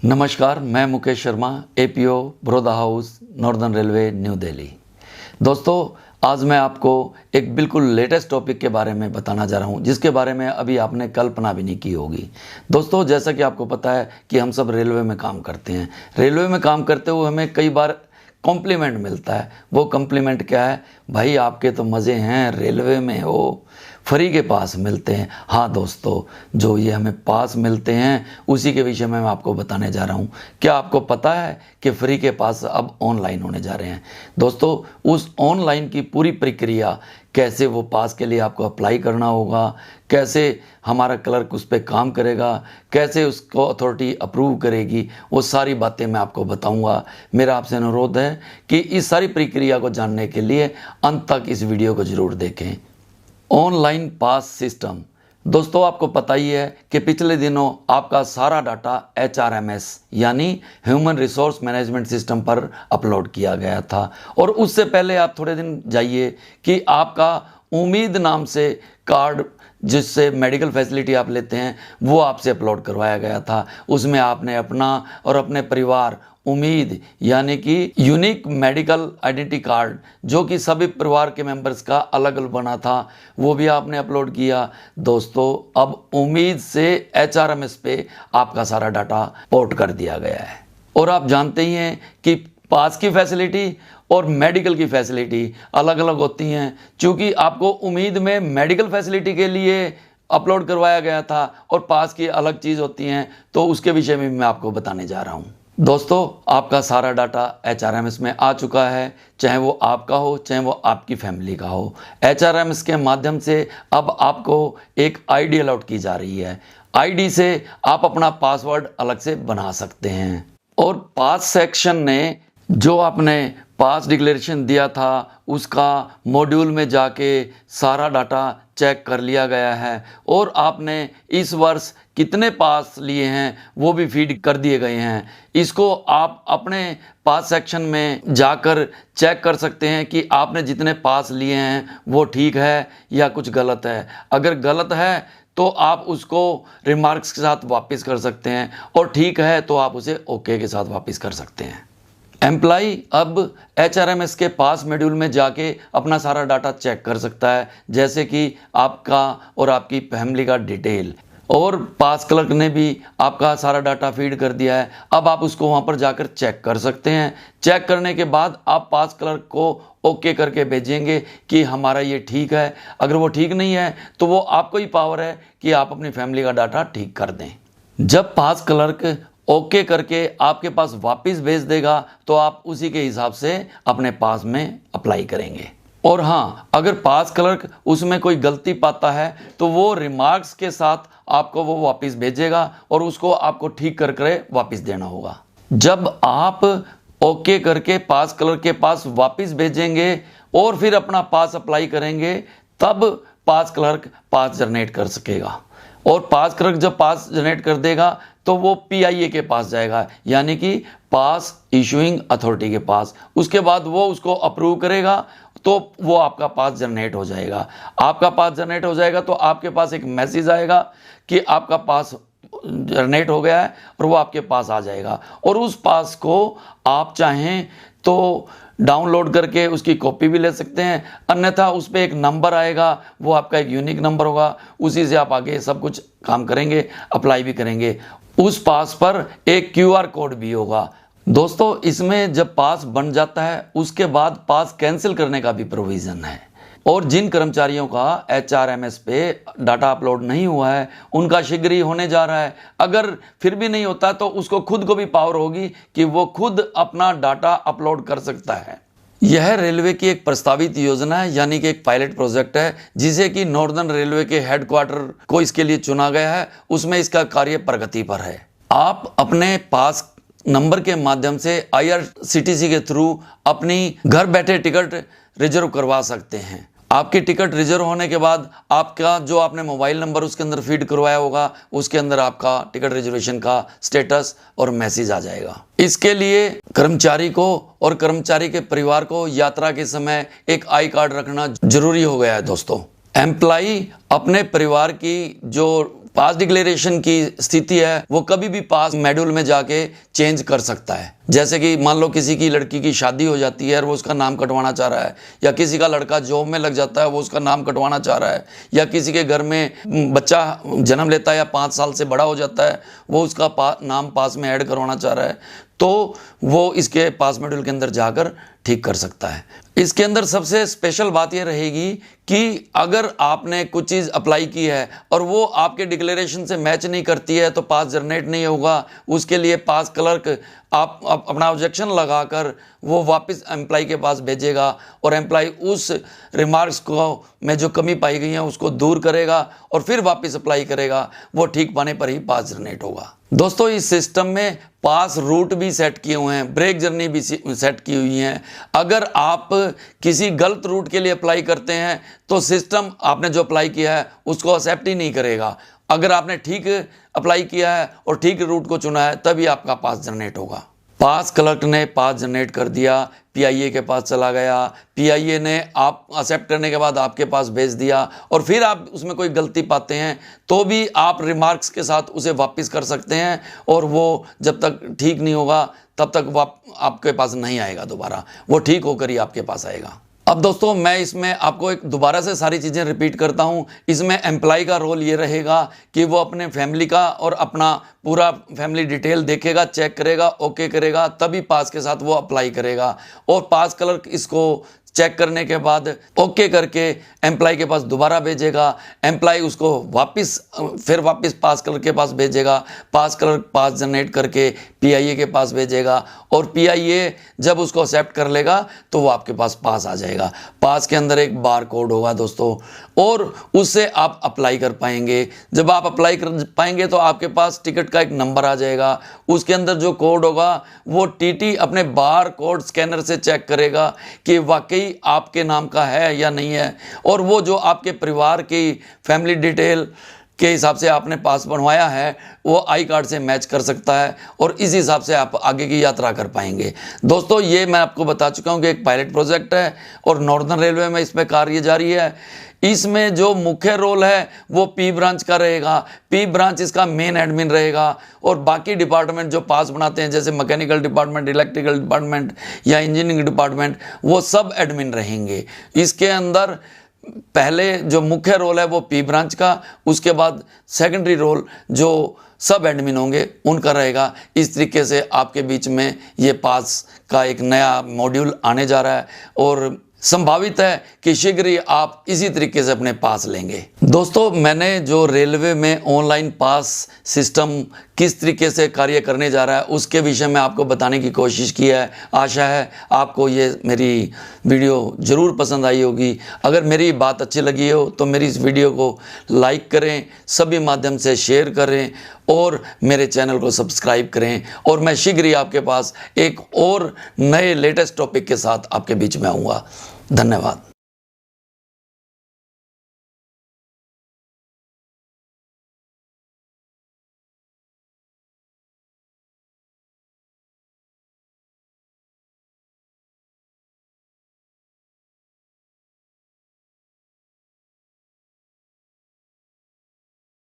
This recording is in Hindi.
नमस्कार, मैं Mukesh Sharma, APO Baroda house, northern railway, new Delhi. दोस्तों, आज मैं आपको एक बिल्कुल लेटेस्ट टॉपिक के बारे में बताना जा रहा हूं, जिसके बारे में अभी आपने कल्पना भी नहीं की होगी। दोस्तों, जैसा कि आपको पता है कि हम सब रेलवे में काम करते हैं। रेलवे में काम करते हुए हमें कई बार कॉम्प्लीमेंट मिलता है। वो कॉम्प्लीमेंट क्या है? भाई, आपके तो मज़े हैं, रेलवे में हो, फ्री के पास मिलते हैं। हाँ दोस्तों, जो ये हमें पास मिलते हैं उसी के विषय में मैं आपको बताने जा रहा हूँ। क्या आपको पता है कि फ्री के पास अब ऑनलाइन होने जा रहे हैं? दोस्तों, उस ऑनलाइन की पूरी प्रक्रिया, कैसे वो पास के लिए आपको अप्लाई करना होगा, कैसे हमारा क्लर्क उस पर काम करेगा, कैसे उसको अथॉरिटी अप्रूव करेगी, वो सारी बातें मैं आपको बताऊंगा। मेरा आपसे अनुरोध है कि इस सारी प्रक्रिया को जानने के लिए अंत तक इस वीडियो को ज़रूर देखें। Online pass system. दोस्तों, आपको पता ही है कि पिछले दिनों आपका सारा डाटा HRMS यानी ह्यूमन रिसोर्स मैनेजमेंट सिस्टम पर अपलोड किया गया था। और उससे पहले आप थोड़े दिन जाइए कि आपका उम्मीद नाम से कार्ड, जिससे मेडिकल फैसिलिटी आप लेते हैं, वो आपसे अपलोड करवाया गया था। उसमें आपने अपना और अपने परिवार उम्मीद यानी कि यूनिक मेडिकल आइडेंटिटी कार्ड, जो कि सभी परिवार के मेंबर्स का अलग अलग बना था, वो भी आपने अपलोड किया। दोस्तों, अब उम्मीद से HRMS पे आपका सारा डाटा पोर्ट कर दिया गया है। और आप जानते ही हैं कि पास की फैसिलिटी और मेडिकल की फैसिलिटी अलग अलग होती हैं। चूँकि आपको उम्मीद में मेडिकल फैसिलिटी के लिए अपलोड करवाया गया था और पास की अलग चीज़ होती हैं, तो उसके विषय में मैं आपको बताने जा रहा हूँ। दोस्तों, आपका सारा डाटा HRMS में आ चुका है, चाहे वो आपका हो, चाहे वो आपकी फैमिली का हो। HRMS के माध्यम से अब आपको एक ID अलॉट की जा रही है। ID से आप अपना पासवर्ड अलग से बना सकते हैं। और पास सेक्शन ने जो आपने पास डिक्लेरेशन दिया था, उसका मॉड्यूल में जाके सारा डाटा चेक कर लिया गया है। और आपने इस वर्ष कितने पास लिए हैं वो भी फीड कर दिए गए हैं। इसको आप अपने पास सेक्शन में जाकर चेक कर सकते हैं कि आपने जितने पास लिए हैं वो ठीक है या कुछ गलत है। अगर गलत है तो आप उसको रिमार्क्स के साथ वापस कर सकते हैं, और ठीक है तो आप उसे ओके के साथ वापस कर सकते हैं। एम्प्लॉई अब HRMS के पास मॉड्यूल में जाके अपना सारा डाटा चेक कर सकता है, जैसे कि आपका और आपकी फैमिली का डिटेल। और पास क्लर्क ने भी आपका सारा डाटा फीड कर दिया है। अब आप उसको वहाँ पर जाकर चेक कर सकते हैं। चेक करने के बाद आप पास क्लर्क को ओके करके भेजेंगे कि हमारा ये ठीक है। अगर वो ठीक नहीं है तो वो आपको ही पावर है कि आप अपनी फैमिली का डाटा ठीक कर दें। जब पास क्लर्क ओके करके आपके पास वापस भेज देगा तो आप उसी के हिसाब से अपने पास में अप्लाई करेंगे। और हाँ, अगर पास क्लर्क उसमें कोई गलती पाता है तो वो रिमार्क्स के साथ आपको वो वापस भेजेगा और उसको आपको ठीक करके वापस देना होगा। जब आप ओके करके पास क्लर्क के पास वापस भेजेंगे और फिर अपना पास अप्लाई करेंगे, तब पास क्लर्क पास जनरेट कर सकेगा। और पास क्लर्क जब पास जनरेट कर देगा तो वो PIA के पास जाएगा, यानी कि पास इशूइंग अथॉरिटी के पास। उसके बाद वो उसको अप्रूव करेगा तो वो आपका पास जनरेट हो जाएगा। आपका पास जनरेट हो जाएगा तो आपके पास एक मैसेज आएगा कि आपका पास जनरेट हो गया है, और वो आपके पास आ जाएगा। और उस पास को आप चाहें तो डाउनलोड करके उसकी कॉपी भी ले सकते हैं, अन्यथा उस पर एक नंबर आएगा, वो आपका एक यूनिक नंबर होगा। उसी से आप आगे सब कुछ काम करेंगे, अप्लाई भी करेंगे। उस पास पर एक QR कोड भी होगा। दोस्तों, इसमें जब पास बन जाता है उसके बाद पास कैंसिल करने का भी प्रोविज़न है। और जिन कर्मचारियों का HRMS पे डाटा अपलोड नहीं हुआ है, उनका शीघ्र ही होने जा रहा है। अगर फिर भी नहीं होता तो उसको खुद को भी पावर होगी कि वो खुद अपना डाटा अपलोड कर सकता है। यह रेलवे की एक प्रस्तावित योजना है, यानी कि एक पायलट प्रोजेक्ट है, जिसे कि नॉर्दर्न रेलवे के हेडक्वार्टर को इसके लिए चुना गया है। उसमें इसका कार्य प्रगति पर है। आप अपने पास नंबर के माध्यम से IRCTC के थ्रू अपनी घर बैठे टिकट रिजर्व करवा सकते हैं। आपकी टिकट रिजर्व होने के बाद आपका जो आपने मोबाइल नंबर उसके अंदर फीड करवाया होगा, उसके अंदर आपका टिकट रिजर्वेशन का स्टेटस और मैसेज आ जाएगा। इसके लिए कर्मचारी को और कर्मचारी के परिवार को यात्रा के समय एक आई कार्ड रखना जरूरी हो गया है। दोस्तों, एम्प्लॉई अपने परिवार की जो पास डिक्लेरेशन की स्थिति है वो कभी भी पास मॉड्यूल में जाके चेंज कर सकता है। जैसे कि मान लो किसी की लड़की की शादी हो जाती है और वो उसका नाम कटवाना चाह रहा है, या किसी का लड़का जॉब में लग जाता है वो उसका नाम कटवाना चाह रहा है, या किसी के घर में बच्चा जन्म लेता है या 5 साल से बड़ा हो जाता है वो उसका नाम पास में ऐड करवाना चाह रहा है, तो वो इसके पास मॉड्यूल के अंदर जाकर ठीक कर सकता है। इसके अंदर सबसे स्पेशल बात ये रहेगी कि अगर आपने कुछ चीज़ अप्लाई की है और वो आपके डिक्लेरेशन से मैच नहीं करती है तो पास जनरेट नहीं होगा। उसके लिए पास क्लर्क आप अपना ऑब्जेक्शन लगाकर वो वापस एम्प्लॉय के पास भेजेगा और एम्प्लॉय उस रिमार्क्स को में जो कमी पाई गई है उसको दूर करेगा और फिर वापस अप्लाई करेगा। वो ठीक पाने पर ही पास जनरेट होगा। दोस्तों, इस सिस्टम में पास रूट भी सेट किए हुए हैं, ब्रेक जर्नी भी सेट की हुई हैं। अगर आप किसी गलत रूट के लिए अप्लाई करते हैं तो सिस्टम आपने जो अप्लाई किया है उसको एक्सेप्ट ही नहीं करेगा। अगर आपने ठीक अप्लाई किया है और ठीक रूट को चुना है तभी आपका पास जनरेट होगा। पास क्लर्क ने पास जनरेट कर दिया, पीआईए के पास चला गया, पीआईए ने आप एक्सेप्ट करने के बाद आपके पास भेज दिया और फिर आप उसमें कोई गलती पाते हैं तो भी आप रिमार्क्स के साथ उसे वापस कर सकते हैं और वो जब तक ठीक नहीं होगा तब तक वो आपके पास नहीं आएगा दोबारा, वो ठीक होकर ही आपके पास आएगा। अब दोस्तों, मैं इसमें आपको एक दोबारा से सारी चीज़ें रिपीट करता हूं। इसमें एम्प्लॉय का रोल ये रहेगा कि वो अपने फैमिली का और अपना पूरा फैमिली डिटेल देखेगा, चेक करेगा, ओके करेगा, तभी पास के साथ वो अप्लाई करेगा। और पास क्लर्क इसको चेक करने के बाद ओके करके एम्प्लॉय के पास दोबारा भेजेगा। एम्प्लॉय उसको फिर वापस पास क्लर्क के पास भेजेगा। पास क्लर्क पास जनरेट करके पीआईए के पास भेजेगा और पीआईए जब उसको एक्सेप्ट कर लेगा तो वो आपके पास पास आ जाएगा। पास के अंदर एक बार कोड होगा दोस्तों और उससे आप अप्लाई कर पाएंगे। जब आप अप्लाई कर पाएंगे तो आपके पास टिकट का एक नंबर आ जाएगा। उसके अंदर जो कोड होगा वो टीटी अपने बार कोड स्कैनर से चेक करेगा कि वाकई आपके नाम का है या नहीं है, और वो जो आपके परिवार की फैमिली डिटेल के हिसाब से आपने पास बनवाया है वो आई कार्ड से मैच कर सकता है और इस हिसाब से आप आगे की यात्रा कर पाएंगे। दोस्तों, ये मैं आपको बता चुका हूँ कि एक पायलट प्रोजेक्ट है और नॉर्दर्न रेलवे में इसमें कार्य जारी है। इसमें जो मुख्य रोल है वो पी ब्रांच का रहेगा। पी ब्रांच इसका मेन एडमिन रहेगा और बाकी डिपार्टमेंट जो पास बनाते हैं जैसे मैकेनिकल डिपार्टमेंट, इलेक्ट्रिकल डिपार्टमेंट या इंजीनियरिंग डिपार्टमेंट, वो सब एडमिन रहेंगे। इसके अंदर पहले जो मुख्य रोल है वो पी ब्रांच का, उसके बाद सेकेंडरी रोल जो सब एडमिन होंगे उनका रहेगा। इस तरीके से आपके बीच में ये पास का एक नया मॉड्यूल आने जा रहा है और संभावित है कि शीघ्र ही आप इसी तरीके से अपने पास लेंगे। दोस्तों, मैंने जो रेलवे में ऑनलाइन पास सिस्टम किस तरीके से कार्य करने जा रहा है उसके विषय में आपको बताने की कोशिश की है। आशा है आपको ये मेरी वीडियो ज़रूर पसंद आई होगी। अगर मेरी बात अच्छी लगी हो तो मेरी इस वीडियो को लाइक करें, सभी माध्यम से शेयर करें और मेरे चैनल को सब्सक्राइब करें और मैं शीघ्र ही आपके पास एक और नए लेटेस्ट टॉपिक के साथ आपके बीच में आऊँगा। धन्यवाद।